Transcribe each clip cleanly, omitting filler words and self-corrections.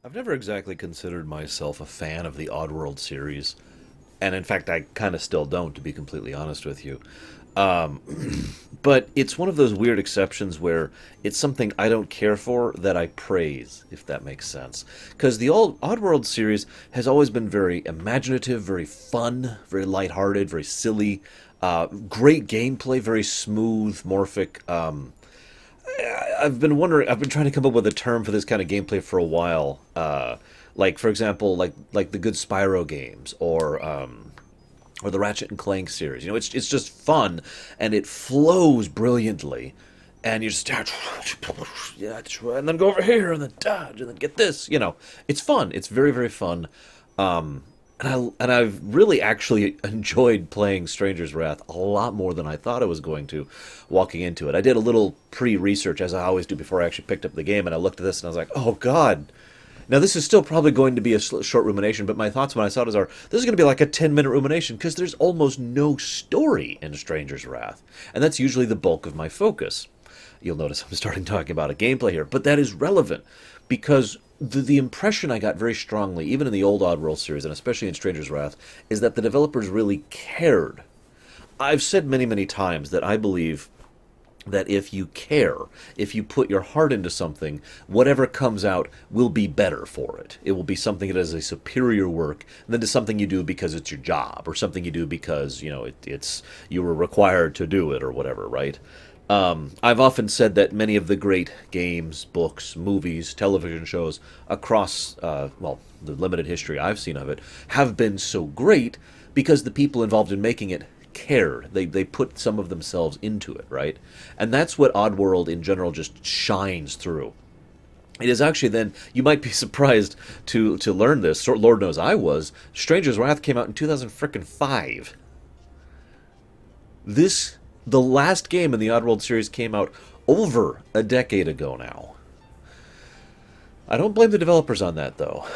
I've never exactly considered myself a fan of the Oddworld series, and in fact, I kind of still don't, to be completely honest with you. Um, but it's one of those weird exceptions where it's something I don't care for that I praise, if that makes sense. Because the old Oddworld series has always been very imaginative, very fun, very lighthearted, very silly, great gameplay, very smooth, morphic. I've been trying to come up with a term for this kind of gameplay for a while. Like for example, like the good Spyro games or the Ratchet and Clank series. You know, it's just fun and it flows brilliantly. And you just yeah, and then go over here and then dodge and then get this. You know, it's fun. It's very very fun. I've really actually enjoyed playing Stranger's Wrath a lot more than I thought I was going to walking into it. I did a little pre-research, as I always do before I actually picked up the game, and I looked at this and I was like, oh god. Now this is still probably going to be a short rumination, but my thoughts when I saw it are, this is going to be like a 10-minute rumination, because there's almost no story in Stranger's Wrath. And that's usually the bulk of my focus. You'll notice I'm starting talking about a gameplay here, but that is relevant because the impression I got very strongly, even in the old Oddworld series and especially in Stranger's Wrath, is that the developers really cared. I've said many, many times that I believe that if you care, if you put your heart into something, whatever comes out will be better for it. It will be something that is a superior work than to something you do because it's your job or something you do because it's you were required to do it or whatever, right? I've often said that many of the great games, books, movies, television shows across, the limited history I've seen of it, have been so great because the people involved in making it cared. They put some of themselves into it, right? And that's what Oddworld in general just shines through. It is actually then, you might be surprised to learn this, Lord knows I was, Stranger's Wrath came out in 2005. The last game in the Oddworld series came out over a decade ago now. I don't blame the developers on that, though.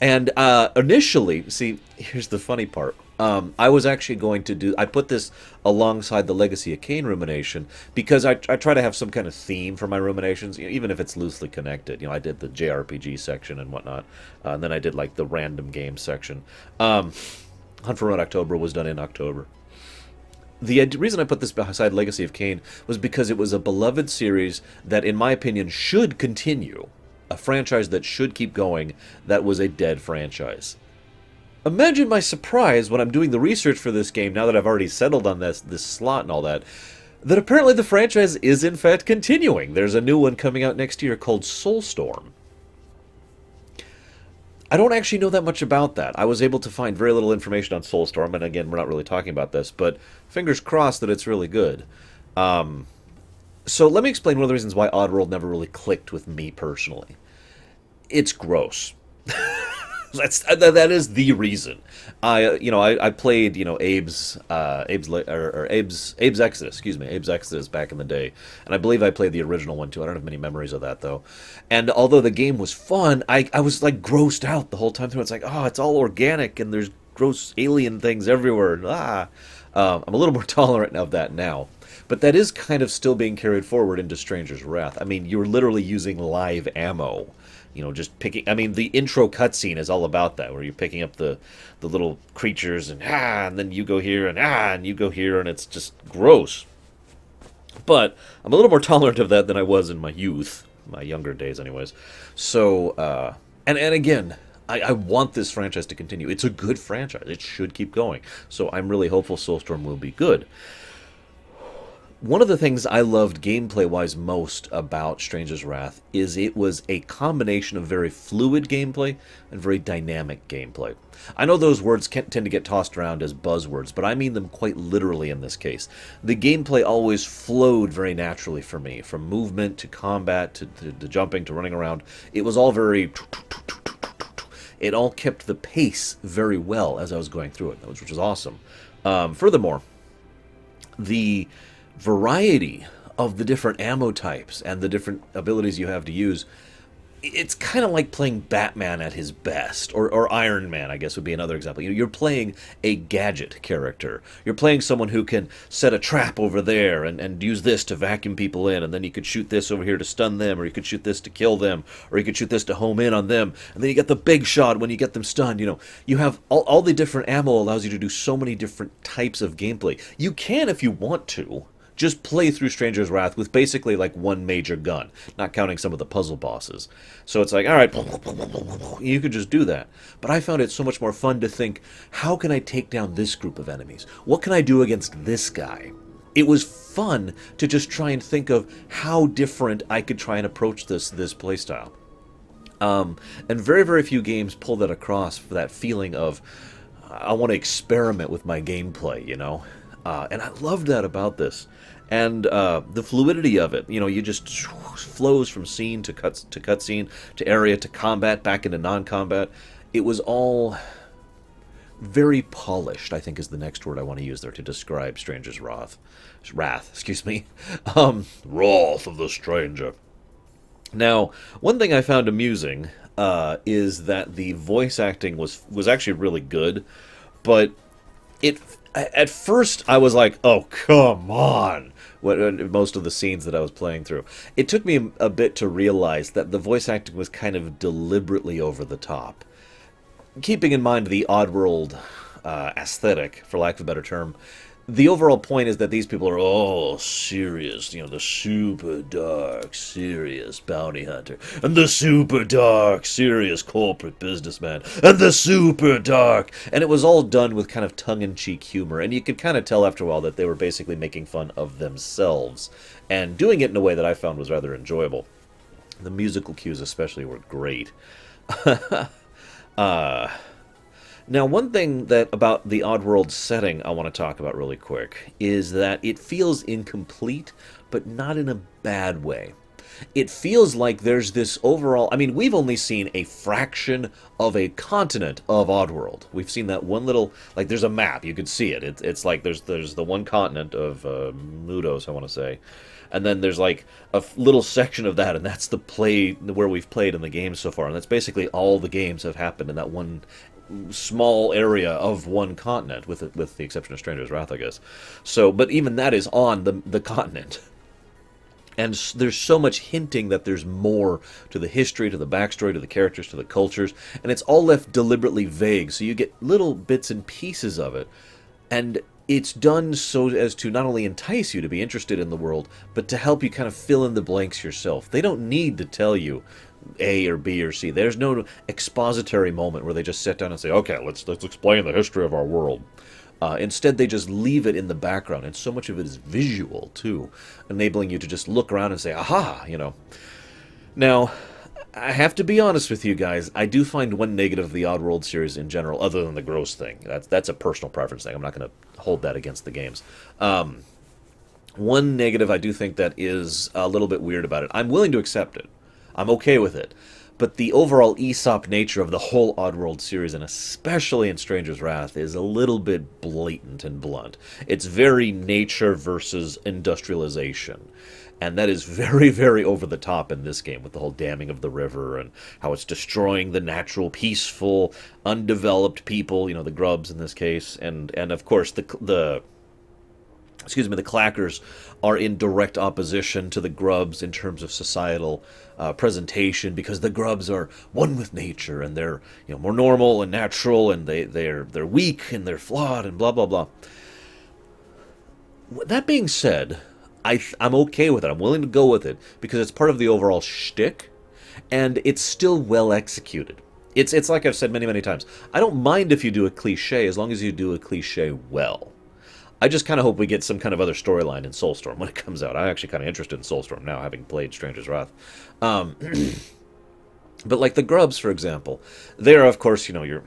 And initially, see, here's the funny part. I was actually going to do. I put this alongside the Legacy of Kain rumination because I try to have some kind of theme for my ruminations, even if it's loosely connected. You know, I did the JRPG section and whatnot, and then I did like the random game section. Hunt for Red October was done in October. The reason I put this beside Legacy of Kain was because it was a beloved series that, in my opinion, should continue. A franchise that should keep going, that was a dead franchise. Imagine my surprise when I'm doing the research for this game, now that I've already settled on this slot and all that, that apparently the franchise is in fact continuing. There's a new one coming out next year called Soulstorm. I don't actually know that much about that. I was able to find very little information on Soulstorm, and again, we're not really talking about this, but fingers crossed that it's really good. So let me explain one of the reasons why Oddworld never really clicked with me personally. It's gross. That is the reason. I played Abe's Exodus, Abe's Exodus back in the day, and I believe I played the original one too. I don't have many memories of that though. And although the game was fun, I was like grossed out the whole time through. It's like, oh, it's all organic and there's gross alien things everywhere. I'm a little more tolerant of that now. But that is kind of still being carried forward into Stranger's Wrath. I mean, you're literally using live ammo. Just picking. I mean, the intro cutscene is all about that, where you're picking up the little creatures and then you go here and you go here, and it's just gross. But I'm a little more tolerant of that than I was in my youth, my younger days, anyways. So, and again, I want this franchise to continue. It's a good franchise. It should keep going. So I'm really hopeful Soulstorm will be good. One of the things I loved gameplay-wise most about Stranger's Wrath is it was a combination of very fluid gameplay and very dynamic gameplay. I know those words tend to get tossed around as buzzwords, but I mean them quite literally in this case. The gameplay always flowed very naturally for me, from movement to combat to jumping to running around. It was all very... It all kept the pace very well as I was going through it, which was awesome. Furthermore, the variety of the different ammo types and the different abilities you have to use it's kind of like playing Batman at his best, or Iron Man, I guess would be another example. You're playing a gadget character. You're playing someone who can set a trap over there and use this to vacuum people in, and then you could shoot this over here to stun them, or you could shoot this to kill them, or you could shoot this to home in on them, and then you get the big shot when you get them stunned. You have all the different ammo allows you to do so many different types of gameplay. You can, if you want to, just play through Stranger's Wrath with basically like one major gun, not counting some of the puzzle bosses. So it's like, all right, you could just do that. But I found it so much more fun to think, how can I take down this group of enemies? What can I do against this guy? It was fun to just try and think of how different I could try and approach this playstyle. And very, very few games pull that across for that feeling of, I want to experiment with my gameplay, and I loved that about this. And the fluidity of it, you just flows from scene to cutscene to area to combat back into non-combat. It was all very polished, I think is the next word I want to use there to describe Stranger's Wrath. Wrath, excuse me. Wrath of the Stranger. Now, one thing I found amusing is that the voice acting was actually really good, but at first I was like, oh, come on, most of the scenes that I was playing through. It took me a bit to realize that the voice acting was kind of deliberately over the top. Keeping in mind the Oddworld aesthetic, for lack of a better term, the overall point is that these people are all serious, the super dark, serious bounty hunter, and the super dark, serious corporate businessman, and the super dark, and it was all done with kind of tongue-in-cheek humor, and you could kind of tell after a while that they were basically making fun of themselves, and doing it in a way that I found was rather enjoyable. The musical cues especially were great. Now, one thing that about the Oddworld setting I want to talk about really quick is that it feels incomplete, but not in a bad way. It feels like there's this overall... I mean, we've only seen a fraction of a continent of Oddworld. We've seen that one little... Like, there's a map. You could see it. It's like there's the one continent of Mudos, I want to say. And then there's like a little section of that, and that's the play where we've played in the game so far. And that's basically all the games have happened in that one small area of one continent, with the exception of Stranger's Wrath, I guess. So, but even that is on the continent. And there's so much hinting that there's more to the history, to the backstory, to the characters, to the cultures, and it's all left deliberately vague, so you get little bits and pieces of it. And it's done so as to not only entice you to be interested in the world, but to help you kind of fill in the blanks yourself. They don't need to tell you A or B or C. There's no expository moment where they just sit down and say, okay, let's explain the history of our world. Instead, they just leave it in the background, and so much of it is visual, too, enabling you to just look around and say, aha, Now, I have to be honest with you guys, I do find one negative of the Oddworld series in general, other than the gross thing. That's a personal preference thing. I'm not going to hold that against the games. One negative I do think that is a little bit weird about it. I'm willing to accept it. I'm okay with it. But the overall Aesop nature of the whole Oddworld series, and especially in Stranger's Wrath, is a little bit blatant and blunt. It's very nature versus industrialization. And that is very, very over the top in this game, with the whole damming of the river and how it's destroying the natural, peaceful, undeveloped people, the grubs in this case. And of course, the clackers are in direct opposition to the grubs in terms of societal presentation, because the grubs are one with nature, and they're more normal and natural, and they're weak and they're flawed and blah blah blah. That being said, I'm okay with it. I'm willing to go with it because it's part of the overall shtick, and it's still well executed. It's like I've said many, many times. I don't mind if you do a cliche as long as you do a cliche well. I just kind of hope we get some kind of other storyline in Soulstorm when it comes out. I'm actually kind of interested in Soulstorm now, having played Stranger's Wrath. But like the grubs, for example, they're, of course, you're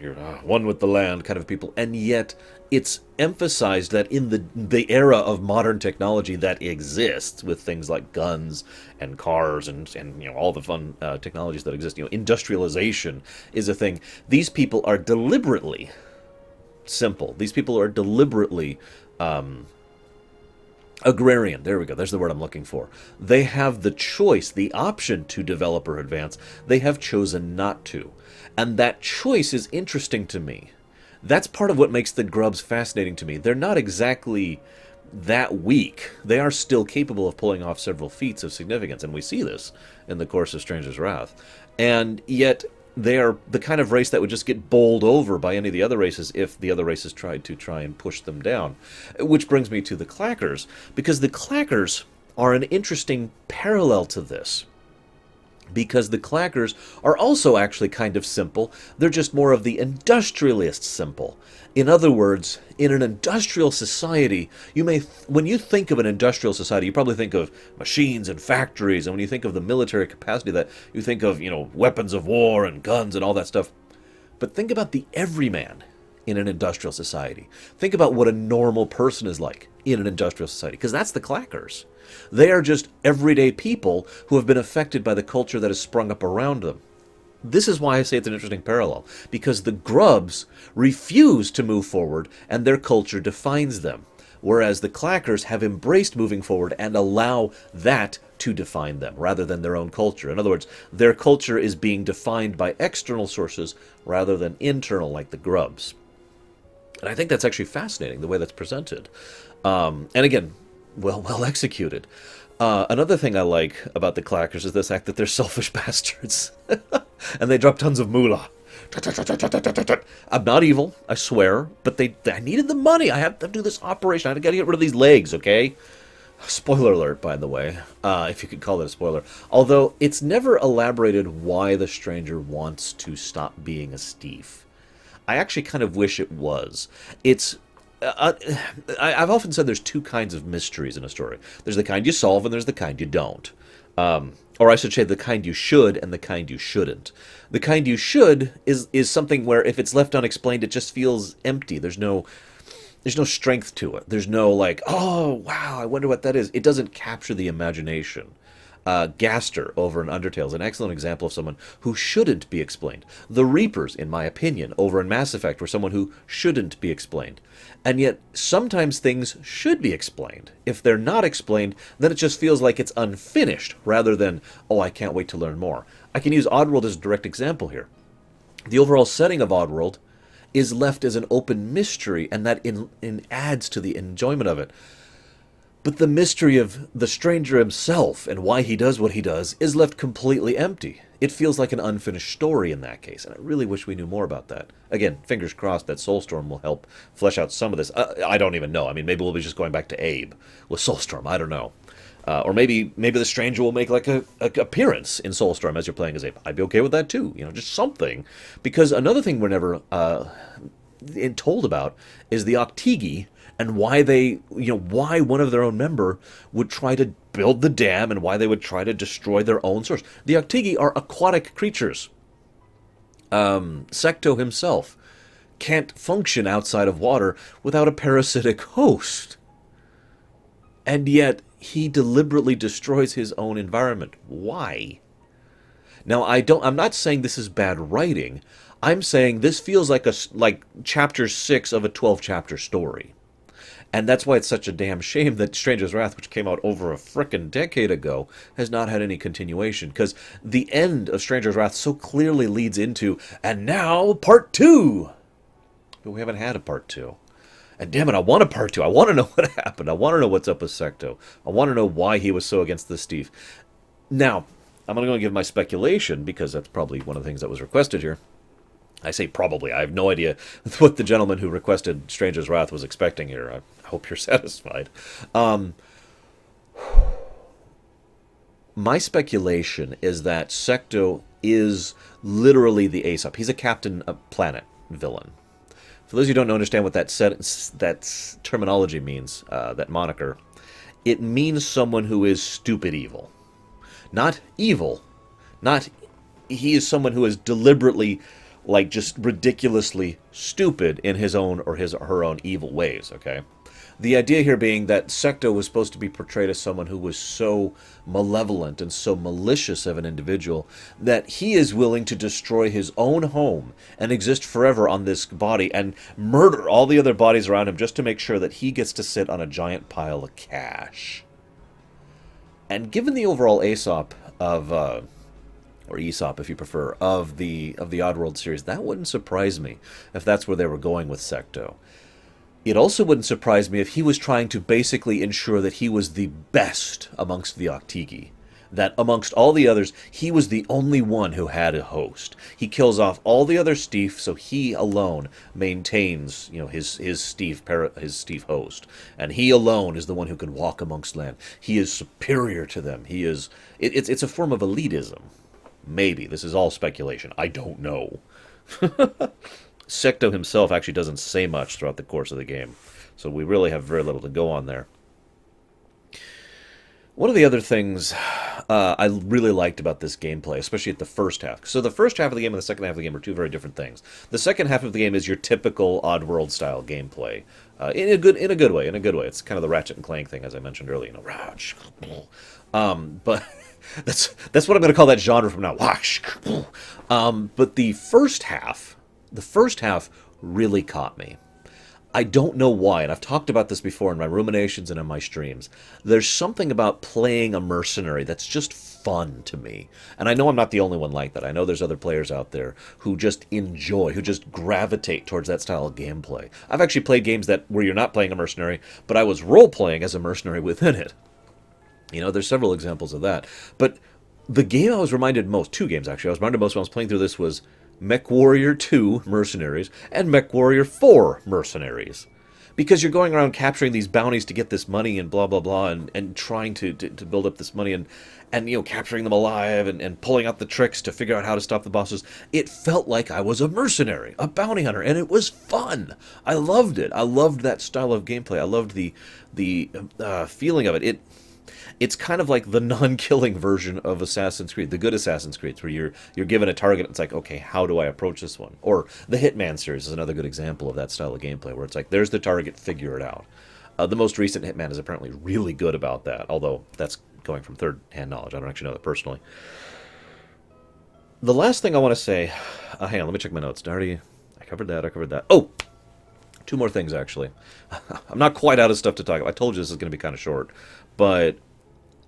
one with the land kind of people, and yet it's emphasized that in the era of modern technology that exists, with things like guns and cars and all the fun technologies that exist, industrialization is a thing. These people are deliberately simple. These people are deliberately Agrarian, there we go, there's the word I'm looking for. They have the choice, the option to develop or advance. They have chosen not to. And that choice is interesting to me. That's part of what makes the grubs fascinating to me. They're not exactly that weak. They are still capable of pulling off several feats of significance, and we see this in the course of Stranger's Wrath. And yet, they are the kind of race that would just get bowled over by any of the other races if the other races tried to try and push them down. Which brings me to the Clackers, because the Clackers are an interesting parallel to this. Because the Clackers are also actually kind of simple, they're just more of the industrialist simple. In other words, in an industrial society, when you think of an industrial society, you probably think of machines and factories, and when you think of the military capacity, that you think of, weapons of war and guns and all that stuff. But think about the everyman in an industrial society. Think about what a normal person is like in an industrial society, because that's the Clackers. They are just everyday people who have been affected by the culture that has sprung up around them. This is why I say it's an interesting parallel, because the grubs refuse to move forward and their culture defines them, whereas the Clackers have embraced moving forward and allow that to define them rather than their own culture. In other words, their culture is being defined by external sources rather than internal like the grubs. And I think that's actually fascinating, the way that's presented. And again, well executed. Another thing I like about the Clackers is the fact that they're selfish bastards. And they drop tons of moolah. I'm not evil, I swear, but I needed the money. I had to do this operation. I got to get rid of these legs, okay? Spoiler alert, by the way, if you could call it a spoiler. Although, it's never elaborated why the stranger wants to stop being a Steve. I actually kind of wish it was. I've often said there's two kinds of mysteries in a story. There's the kind you solve, and there's the kind you don't. Or I should say the kind you should and the kind you shouldn't. The kind you should is something where if it's left unexplained, it just feels empty. There's no strength to it. There's no like, oh, wow, I wonder what that is. It doesn't capture the imagination. Gaster over in Undertale is an excellent example of someone who shouldn't be explained. The Reapers, in my opinion, over in Mass Effect, were someone who shouldn't be explained. And yet, sometimes things should be explained. If they're not explained, then it just feels like it's unfinished, rather than, oh, I can't wait to learn more. I can use Oddworld as a direct example here. The overall setting of Oddworld is left as an open mystery, and that adds to the enjoyment of it. But the mystery of the stranger himself and why he does what he does is left completely empty. It feels like an unfinished story in that case, and I really wish we knew more about that. Again, fingers crossed that Soulstorm will help flesh out some of this. I don't even know. I mean, maybe we'll be just going back to Abe with Soulstorm. I don't know. Or maybe the stranger will make like a appearance in Soulstorm as you're playing as Abe. I'd be okay with that too. Just something. Because another thing we're never told about is the Octigi, and why why one of their own member would try to build the dam, and why they would try to destroy their own source. The Octigi are aquatic creatures. Secto himself can't function outside of water without a parasitic host. And yet, he deliberately destroys his own environment. Why? Now, I'm not saying this is bad writing. I'm saying this feels like chapter 6 of a 12-chapter story. And that's why it's such a damn shame that Stranger's Wrath, which came out over a frickin' decade ago, has not had any continuation. Because the end of Stranger's Wrath so clearly leads into, and now, part 2! But we haven't had a part 2. And damn it, I want a part 2. I want to know what happened. I want to know what's up with Secto. I want to know why he was so against this Steve. Now, I'm going to give my speculation, because that's probably one of the things that was requested here. I say probably. I have no idea what the gentleman who requested Stranger's Wrath was expecting here. I hope you're satisfied. My speculation is that Secto is literally the Aesop. He's a Captain Planet villain. For those of you who don't understand what that terminology means, that moniker, it means someone who is stupid evil. Not evil. He is someone who is deliberately, just ridiculously stupid in his own or her own evil ways, okay? The idea here being that Secto was supposed to be portrayed as someone who was so malevolent and so malicious of an individual that he is willing to destroy his own home and exist forever on this body and murder all the other bodies around him just to make sure that he gets to sit on a giant pile of cash. And given the overall Aesop of, or Aesop if you prefer, of the Oddworld series, that wouldn't surprise me if that's where they were going with Secto. It also wouldn't surprise me if he was trying to basically ensure that he was the best amongst the Octigi. That amongst all the others, he was the only one who had a host. He kills off all the other Steve, so he alone maintains, his Steve host, and he alone is the one who can walk amongst land. He is superior to them. He is. It's a form of elitism. Maybe this is all speculation. I don't know. Secto himself actually doesn't say much throughout the course of the game, so we really have very little to go on there. One of the other things I really liked about this gameplay, especially at the first half. So the first half of the game and the second half of the game are two very different things. The second half of the game is your typical Oddworld style gameplay, in a good way. It's kind of the Ratchet and Clank thing, as I mentioned earlier. But that's what I'm going to call that genre from now. But the first half really caught me. I don't know why, and I've talked about this before in my ruminations and in my streams. There's something about playing a mercenary that's just fun to me. And I know I'm not the only one like that. I know there's other players out there who just enjoy, who just gravitate towards that style of gameplay. I've actually played games where you're not playing a mercenary, but I was role-playing as a mercenary within it. There's several examples of that. But the game I was reminded most, two games actually, I was reminded most when I was playing through this was MechWarrior 2 Mercenaries and MechWarrior 4 Mercenaries. Because you're going around capturing these bounties to get this money and blah, blah, blah, and trying to build up this money and capturing them alive and pulling out the tricks to figure out how to stop the bosses. It felt like I was a mercenary, a bounty hunter, and it was fun. I loved it. I loved that style of gameplay. I loved the feeling of it. It's kind of like the non-killing version of Assassin's Creed, the good Assassin's Creed, where you're given a target and it's like, okay, how do I approach this one? Or the Hitman series is another good example of that style of gameplay, where it's like, there's the target, figure it out. The most recent Hitman is apparently really good about that, although that's going from third-hand knowledge. I don't actually know that personally. The last thing I want to say, hang on, let me check my notes. I covered that. Oh! Two more things, actually. I'm not quite out of stuff to talk about. I told you this is going to be kind of short, but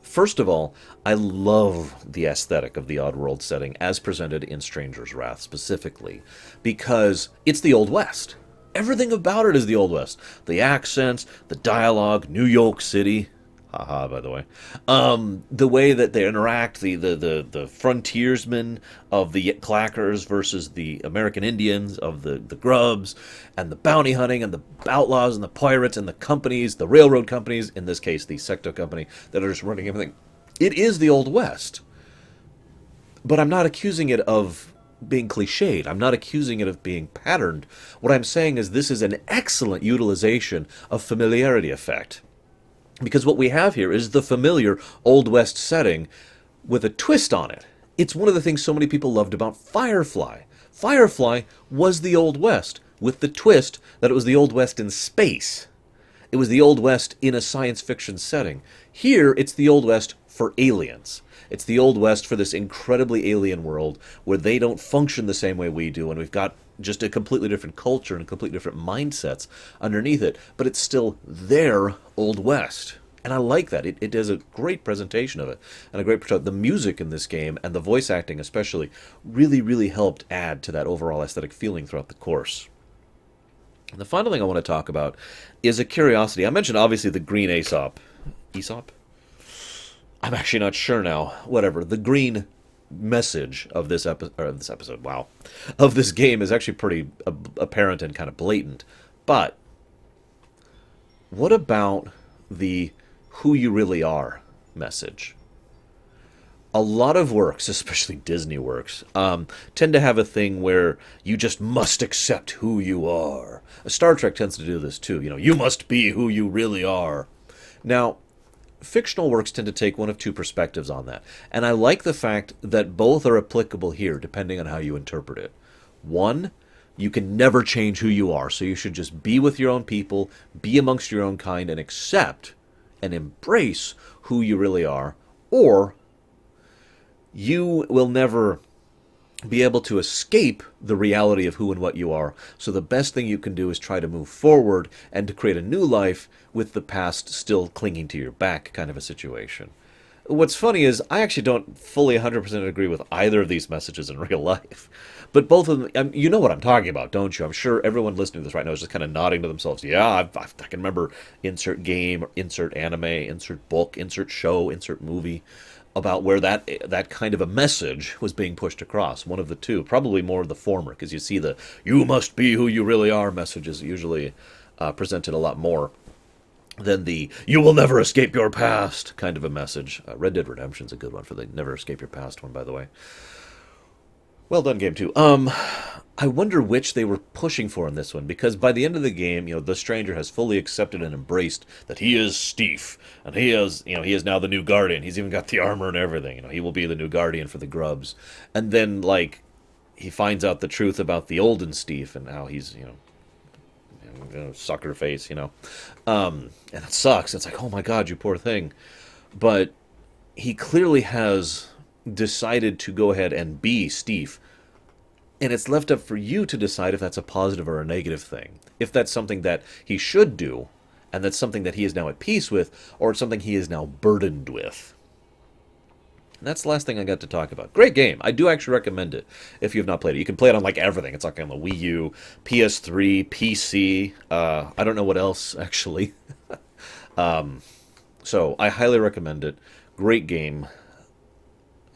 first of all, I love the aesthetic of the Oddworld setting as presented in Stranger's Wrath specifically, because it's the Old West. Everything about it is the Old West. The accents, the dialogue, New York City. Haha, by the way. The way that they interact, the frontiersmen of the clackers versus the American Indians, of the grubs, and the bounty hunting, and the outlaws, and the pirates, and the companies, the railroad companies, in this case the Secto company, that are just running everything. It is the Old West. But I'm not accusing it of being cliched. I'm not accusing it of being patterned. What I'm saying is this is an excellent utilization of familiarity effect. Because what we have here is the familiar Old West setting with a twist on it. It's one of the things so many people loved about Firefly. Firefly was the Old West, with the twist that it was the Old West in space. It was the Old West in a science fiction setting. Here, it's the Old West for aliens. It's the Old West for this incredibly alien world where they don't function the same way we do, and we've got just a completely different culture and completely different mindsets underneath it, but it's still their Old West. And I like that. It does a great presentation of it, and a great portrayal. The music in this game, and the voice acting especially, really, really helped add to that overall aesthetic feeling throughout the course. And the final thing I want to talk about is a curiosity. I mentioned, obviously, the green Aesop. Aesop? I'm actually not sure now. Whatever. The green message of this episode, wow, of this game is actually pretty apparent and kind of blatant. But what about the who you really are message? A lot of works, especially Disney works, tend to have a thing where you just must accept who you are. Star Trek tends to do this too. You must be who you really are. Now, fictional works tend to take one of two perspectives on that, and I like the fact that both are applicable here, depending on how you interpret it. One, You can never change who you are, so you should just be with your own people, be amongst your own kind, and accept and embrace who you really are, or you will never be able to escape the reality of who and what you are. So the best thing you can do is try to move forward and to create a new life with the past still clinging to your back, kind of a situation. What's funny is I actually don't fully 100% agree with either of these messages in real life. But both of them, you know what I'm talking about, don't you? I'm sure everyone listening to this right now is just kind of nodding to themselves. Yeah, I can remember insert game, insert anime, insert book, insert show, insert movie about where that kind of a message was being pushed across. One of the two, probably more of the former, because you see the "you must be who you really are" messages usually presented a lot more than the "you will never escape your past" kind of a message. Red Dead Redemption's a good one for the "never escape your past" one, by the way. Well done, game two. I wonder which they were pushing for in this one, because by the end of the game, the stranger has fully accepted and embraced that he is Steve, and he is now the new guardian. He's even got the armor and everything. He will be the new guardian for the grubs. And then, like, he finds out the truth about the olden Steve and how he's, sucker face. And it sucks. It's like, oh my God, you poor thing. But he clearly has decided to go ahead and be Steve. And it's left up for you to decide if that's a positive or a negative thing. If that's something that he should do, and that's something that he is now at peace with, or it's something he is now burdened with. And that's the last thing I got to talk about. Great game. I do actually recommend it if you have not played it. You can play it on like everything. It's like on the Wii U, PS3, PC. I don't know what else, actually. So I highly recommend it. Great game.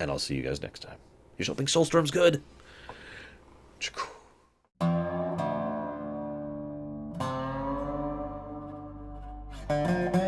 And I'll see you guys next time. You don't think Soulstorm's good? Thank you.